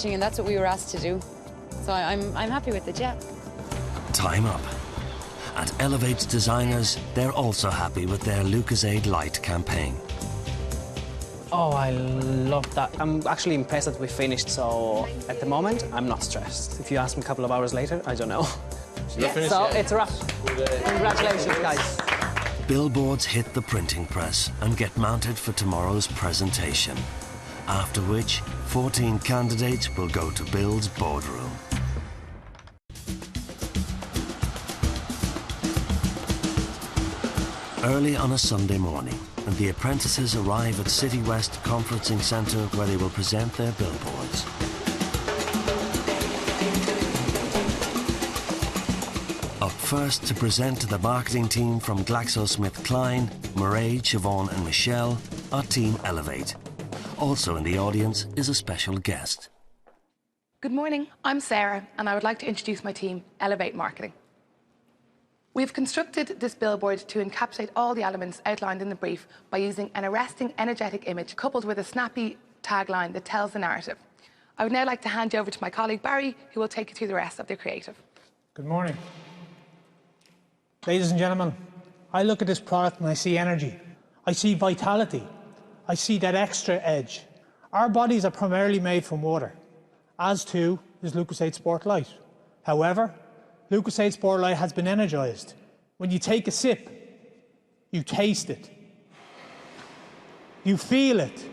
catching, and that's what we were asked to do. So I'm happy with it, yeah. Time up. At Elevate's designers, they're also happy with their Lucozade Light campaign. Oh, I love that. I'm actually impressed that we finished, so at the moment, I'm not stressed. If you ask me a couple of hours later, I don't know. Yeah. So it's a wrap. Congratulations, guys. Billboards hit the printing press and get mounted for tomorrow's presentation, after which 14 candidates will go to Bill's boardroom. Early on a Sunday morning, and the apprentices arrive at City West Conferencing Centre where they will present their billboards. Up first to present to the marketing team from GlaxoSmithKline, Mairead, Siobhan and Michelle are Team Elevate. Also in the audience is a special guest. Good morning, I'm Sarah and I would like to introduce my team, Elevate Marketing. We've constructed this billboard to encapsulate all the elements outlined in the brief by using an arresting, energetic image coupled with a snappy tagline that tells the narrative. I would now like to hand you over to my colleague Barry, who will take you through the rest of the creative. Good morning. Ladies and gentlemen, I look at this product and I see energy. I see vitality. I see that extra edge. Our bodies are primarily made from water, as too is Lucozade Sport Light. However, Lucozade Sport Light has been energised. When you take a sip, you taste it. You feel it.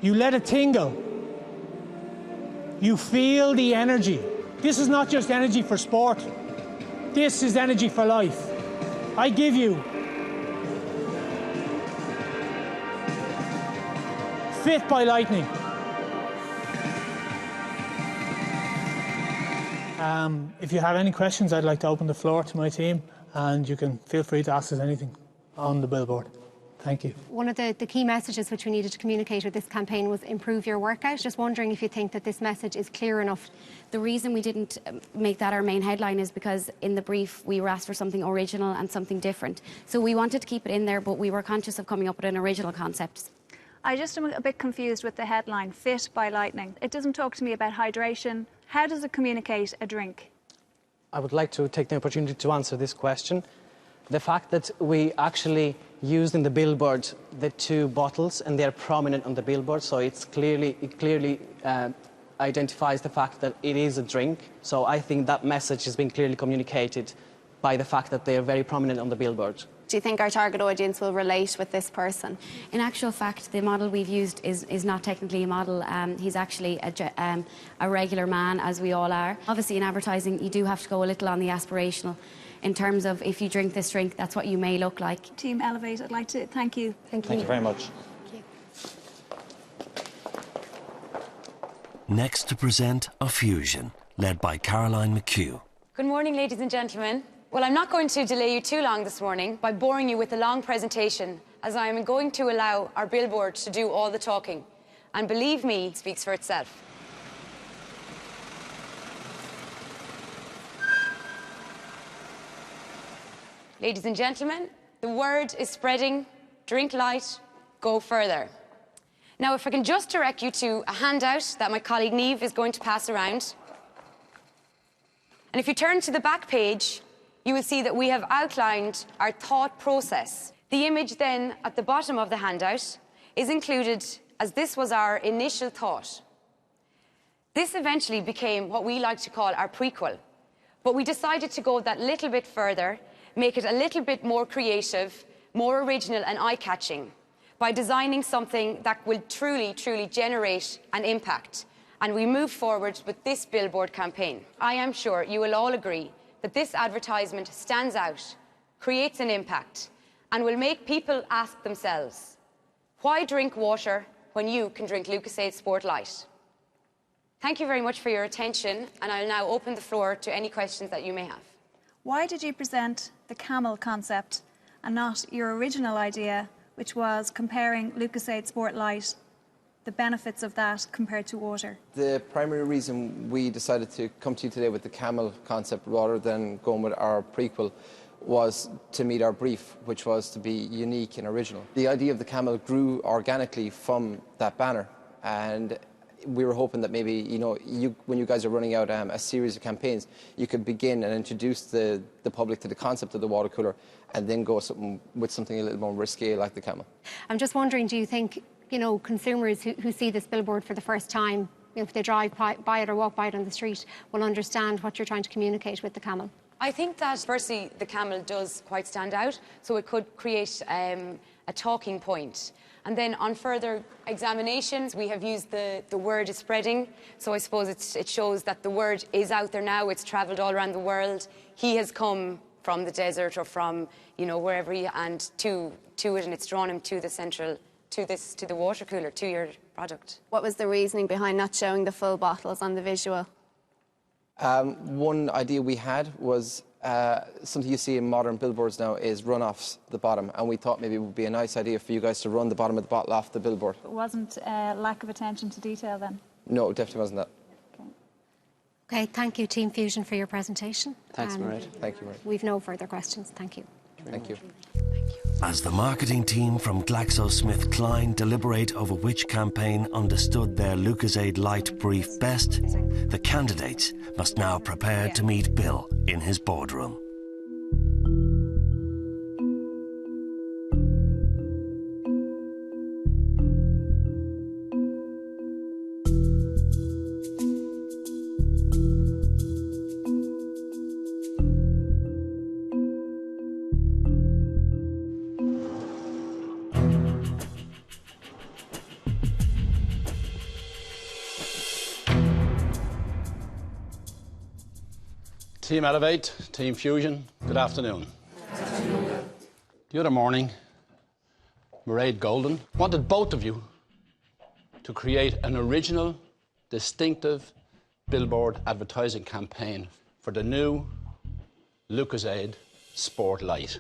You let it tingle. You feel the energy. This is not just energy for sport. This is energy for life. I give you Fit by Lightning. If you have any questions, I'd like to open the floor to my team, and you can feel free to ask us anything on the billboard. Thank you. One of the key messages which we needed to communicate with this campaign was improve your workout. Just wondering if you think that this message is clear enough. The reason we didn't make that our main headline is because in the brief we were asked for something original and something different. So we wanted to keep it in there, but we were conscious of coming up with an original concept. I just am a bit confused with the headline, Fit by Lightning. It doesn't talk to me about hydration. How does it communicate a drink? I would like to take the opportunity to answer this question. The fact that we actually used in the billboard the two bottles and they're prominent on the billboard, so it clearly identifies the fact that it is a drink. So I think that message has been clearly communicated by the fact that they are very prominent on the billboard. Do you think our target audience will relate with this person? In actual fact, the model we've used is not technically a model. He's actually a regular man, as we all are. Obviously, in advertising, you do have to go a little on the aspirational in terms of if you drink this drink, that's what you may look like. Team Elevate, I'd like to thank you. Thank you very much. Thank you. Next to present are Fusion, led by Caroline McHugh. Good morning, ladies and gentlemen. Well, I'm not going to delay you too long this morning by boring you with a long presentation, as I am going to allow our billboard to do all the talking. And believe me, it speaks for itself. Ladies and gentlemen, the word is spreading. Drink light, go further. Now, if I can just direct you to a handout that my colleague Niamh is going to pass around. And if you turn to the back page, you will see that we have outlined our thought process. The image then at the bottom of the handout is included as this was our initial thought. This eventually became what we like to call our prequel, but we decided to go that little bit further, make it a little bit more creative, more original and eye-catching by designing something that will truly, truly generate an impact. And we move forward with this billboard campaign. I am sure you will all agree that this advertisement stands out, creates an impact, and will make people ask themselves, why drink water when you can drink Lucozade Sport Light? Thank you very much for your attention, and I'll now open the floor to any questions that you may have. Why did you present the camel concept and not your original idea, which was comparing Lucozade Sport Light, the benefits of that compared to water? The primary reason we decided to come to you today with the camel concept rather than going with our prequel was to meet our brief, which was to be unique and original. The idea of the camel grew organically from that banner, and we were hoping that maybe, you know, when you guys are running out a series of campaigns, you could begin and introduce the public to the concept of the water cooler and then go with something a little more risque like the camel. I'm just wondering, do you think, you know, consumers who see this billboard for the first time, if they drive by it or walk by it on the street, will understand what you're trying to communicate with the camel? I think that, firstly, the camel does quite stand out, so it could create a talking point. And then on further examinations, we have used the word is spreading. So I suppose it shows that the word is out there now. It's travelled all around the world. He has come from the desert or from, you know, wherever and to it, and it's drawn him to the central, to the water cooler, to your product. What was the reasoning behind not showing the full bottles on the visual? One idea we had was something you see in modern billboards now is runoffs the bottom, and we thought maybe it would be a nice idea for you guys to run the bottom of the bottle off the billboard. It wasn't lack of attention to detail then? No, it definitely wasn't that. Okay, thank you, Team Fusion, for your presentation. Thanks, Mairead. Thank you, Mairead. We've no further questions. Thank you. Thank you. As the marketing team from GlaxoSmithKline deliberate over which campaign understood their Lucozade Light brief best, the candidates must now prepare to meet Bill in his boardroom. Team Elevate, Team Fusion, good afternoon. The other morning, Mairead Golden wanted both of you to create an original, distinctive billboard advertising campaign for the new Lucozade Sport Light.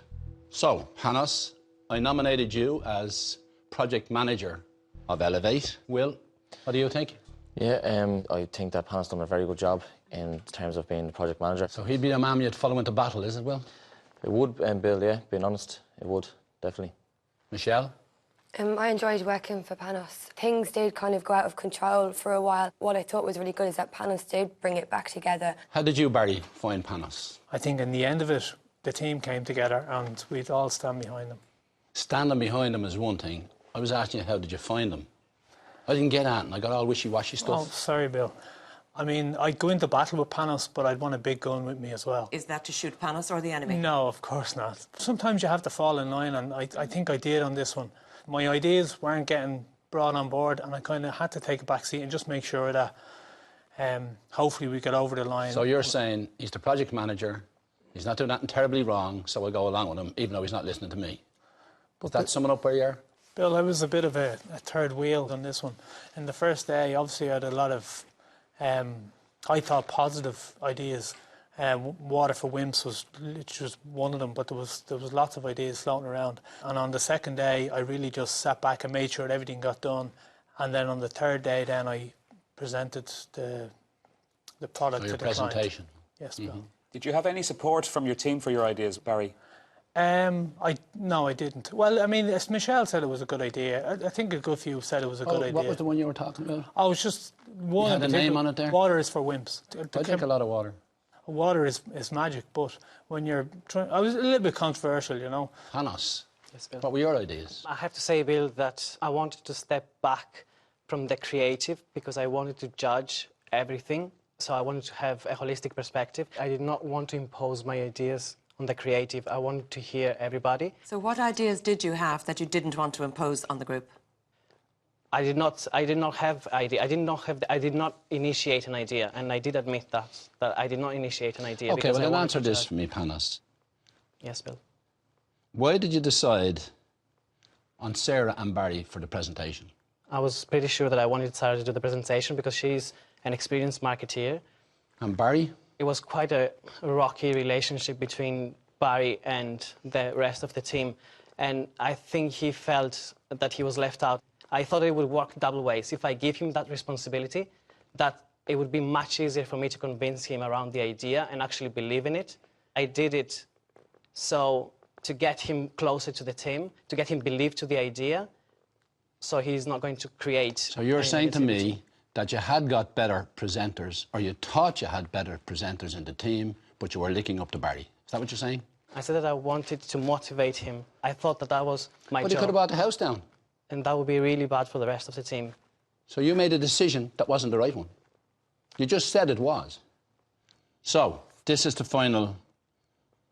So, Panos, I nominated you as project manager of Elevate. Will, what do you think? Yeah, I think that Panos done a very good job in terms of being the project manager. So he'd be a man you'd follow into battle, is it, Will? It would, Bill, yeah, being honest, it would, definitely. Michelle? I enjoyed working for Panos. Things did kind of go out of control for a while. What I thought was really good is that Panos did bring it back together. How did you, Barry, find Panos? I think in the end of it, the team came together and we'd all stand behind them. Standing behind them is one thing. I was asking you, how did you find them? I didn't get at it, and I got all wishy-washy stuff. Oh, sorry, Bill. I mean, I'd go into battle with Panos, but I'd want a big gun with me as well. Is that to shoot Panos or the enemy? No, of course not. Sometimes you have to fall in line, and I think I did on this one. My ideas weren't getting brought on board, and I kind of had to take a back seat and just make sure that hopefully we get over the line. So you're saying he's the project manager, he's not doing nothing terribly wrong, so I'll go along with him, even though he's not listening to me. But that's summing up where you are? Bill, I was a bit of a third wheel on this one. In the first day, obviously I had a lot of, I thought, positive ideas. Water for Wimps was one of them, but there was lots of ideas floating around. And on the second day, I really just sat back and made sure that everything got done. And then on the third day, then I presented the product to the client. Your presentation? Yes, Bill. Did you have any support from your team for your ideas, Barry? No, I didn't. Well, I mean, as Michelle said, it was a good idea. I think a good few said it was a good idea. What was the one you were talking about? I was just one. You had a name on it there? Water is for Wimps. I drink a lot of water. Water is magic, but when you're trying, I was a little bit controversial, you know. Panos, yes, Bill. What were your ideas? I have to say, Bill, that I wanted to step back from the creative because I wanted to judge everything. So I wanted to have a holistic perspective. I did not want to impose my ideas on the creative. I wanted to hear everybody. So what ideas did you have that you didn't want to impose on the group? I did not have idea. I did not initiate an idea, and I did admit that I did not initiate an idea. Okay, well then answer this for me, Panos. Yes, Bill. Why did you decide on Sarah and Barry for the presentation? I was pretty sure that I wanted Sarah to do the presentation because she's an experienced marketeer. And Barry? It was quite a rocky relationship between Barry and the rest of the team, and I think he felt that he was left out. I thought it would work double ways. If I give him that responsibility, that it would be much easier for me to convince him around the idea and actually believe in it. I did it so to get him closer to the team, to get him believe to the idea, so he's not going to create... So you're saying to me that you had got better presenters, or you thought you had better presenters in the team, but you were licking up to Barry. Is that what you're saying? I said that I wanted to motivate him. I thought that that was my job. But you could have brought the house down. And that would be really bad for the rest of the team. So you made a decision that wasn't the right one. You just said it was. So, this is the final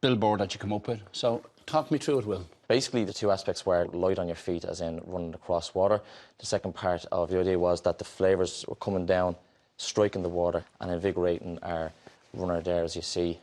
billboard that you come up with. So, talk me through it, Will. Basically, the two aspects were light on your feet, as in running across water. The second part of the idea was that the flavours were coming down, striking the water and invigorating our runner there, as you see.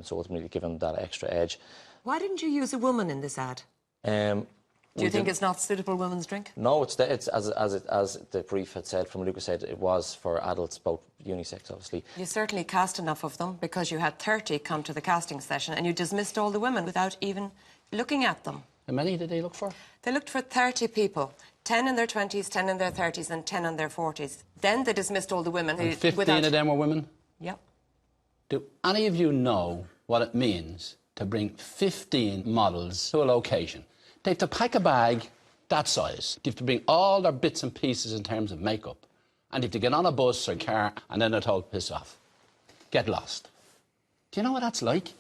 So ultimately giving that extra edge. Why didn't you use a woman in this ad? Do you think it's not suitable women's drink? No, it's as the brief had said, from Lucas said, it was for adults, both unisex, obviously. You certainly cast enough of them because you had 30 come to the casting session and you dismissed all the women without even looking at them. How many did they look for? They looked for 30 people. 10 in their 20s, 10 in their 30s and 10 in their 40s. Then they dismissed all the women. And 15 of them were women? Yep. Do any of you know what it means to bring 15 models to a location? They have to pack a bag that size. They have to bring all their bits and pieces in terms of makeup. And they have to get on a bus or car and then they're told, piss off. Get lost. Do you know what that's like?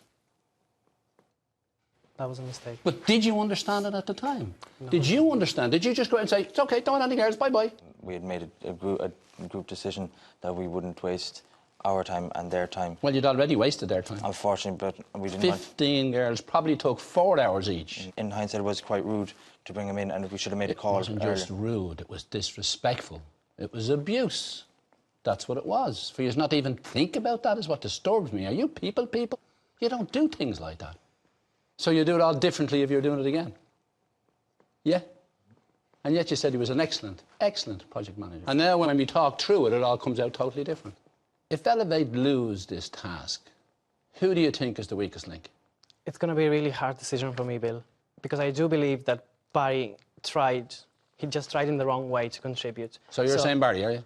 That was a mistake. But did you understand it at the time? No. Did you understand? Did you just go out and say, it's OK, don't want any girls, bye-bye? We had made a group decision that we wouldn't waste our time and their time. Well, you'd already wasted their time. Unfortunately, but we didn't 15 girls probably took 4 hours each. In hindsight, it was quite rude to bring them in, and we should have made a call earlier. It wasn't just rude, it was disrespectful. It was abuse. That's what it was. For you to not even think about that is what disturbs me. Are you people? You don't do things like that. So you do it all differently if you're doing it again? Yeah? And yet you said he was an excellent project manager. And now when we talk through it, it all comes out totally different. If Elevate lose this task, who do you think is the weakest link? It's going to be a really hard decision for me, Bill, because I do believe that Barry tried. He just tried in the wrong way to contribute. So you're saying Barry, are you?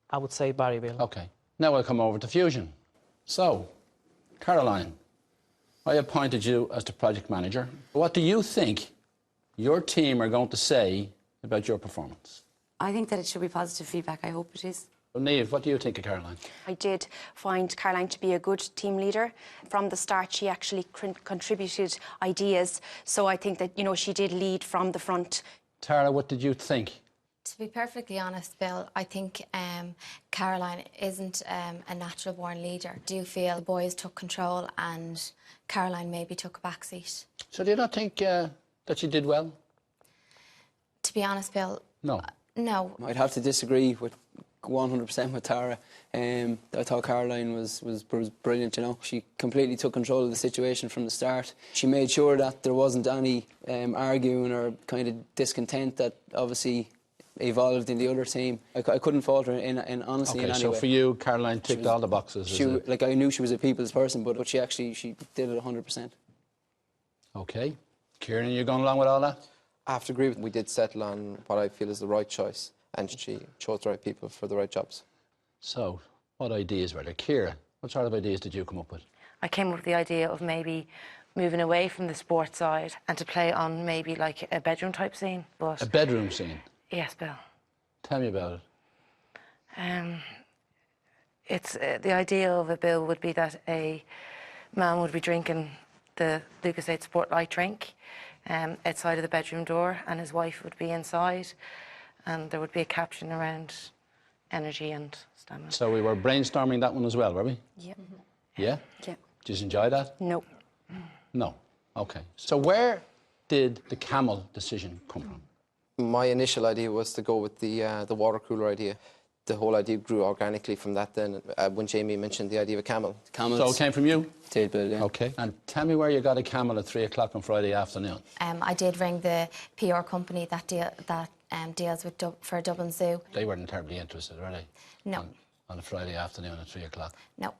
I would say Barry, Bill. OK. Now we'll come over to Fusion. So, Caroline, I appointed you as the project manager. What do you think your team are going to say about your performance? I think that it should be positive feedback. I hope it is. Niamh, what do you think of Caroline? I did find Caroline to be a good team leader. From the start, she actually contributed ideas. So I think that, you know, she did lead from the front. Tara, what did you think? To be perfectly honest, Bill, I think Caroline isn't a natural-born leader. I do feel the boys took control and Caroline maybe took a backseat. So do you not think that she did well? To be honest, Bill... No. No. I'd have to disagree with 100% with Tara. I thought Caroline was brilliant, you know. She completely took control of the situation from the start. She made sure that there wasn't any arguing or kind of discontent that obviously evolved in the other team. I couldn't fault her in honestly in any way. So for you, Caroline ticked all the boxes. Like, I knew she was a people's person, but she did it 100%. OK. Kieran, you going along with all that? I have to agree with. We did settle on what I feel is the right choice, and she chose the right people for the right jobs. So, what ideas were there? Ciara, what sort of ideas did you come up with? I came up with the idea of maybe moving away from the sports side and to play on maybe like a bedroom type scene. But a bedroom scene? Yes, Bill. Tell me about it. It's the idea of a bill would be that a man would be drinking the Lucas 8 Sport Light drink outside of the bedroom door, and his wife would be inside, and there would be a caption around energy and stamina. So we were brainstorming that one as well, were we? Yeah. Yeah? Yeah. Did you enjoy that? No. No. OK. So where did the camel decision come from? My initial idea was to go with the water cooler idea. The whole idea grew organically from that then, when Jamie mentioned the idea of a camel. Camels. So it came from you? Did, Bill, yeah. OK. And tell me where you got a camel at 3 o'clock on Friday afternoon. I did ring the PR company that deals with for Dublin Zoo. They weren't terribly interested, were they? No. On a Friday afternoon at 3 o'clock? No.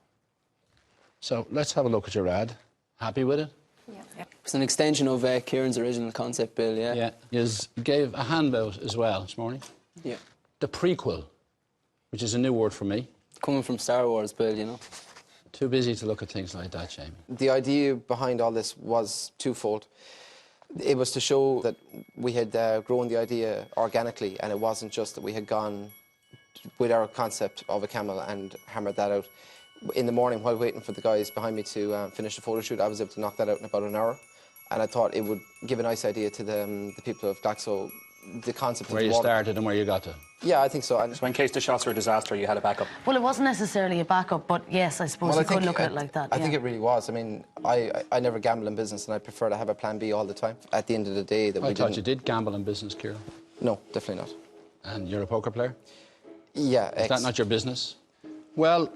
So let's have a look at your ad. Happy with it? Yeah. It's an extension of Kieran's original concept, Bill, yeah. Yeah. You gave a handout as well this morning. Yeah. The prequel, which is a new word for me. Coming from Star Wars, Bill, you know. Too busy to look at things like that, Jamie. The idea behind all this was twofold. It was to show that we had grown the idea organically, and it wasn't just that we had gone with our concept of a camel and hammered that out. In the morning, while waiting for the guys behind me to finish the photo shoot, I was able to knock that out in about an hour. And I thought it would give a nice idea to the people of Glaxo, the concept where of the you water. started and where you got to. Yeah, I think so. And so in case the shots were a disaster, you had a backup? Well, it wasn't necessarily a backup, but yes, I suppose you could look at it like that. I think it really was. I mean, I never gamble in business, and I prefer to have a plan B all the time. At the end of the day, I thought you did gamble in business, Kieran. No, definitely not. And you're a poker player? Yeah. Is that not your business? Well,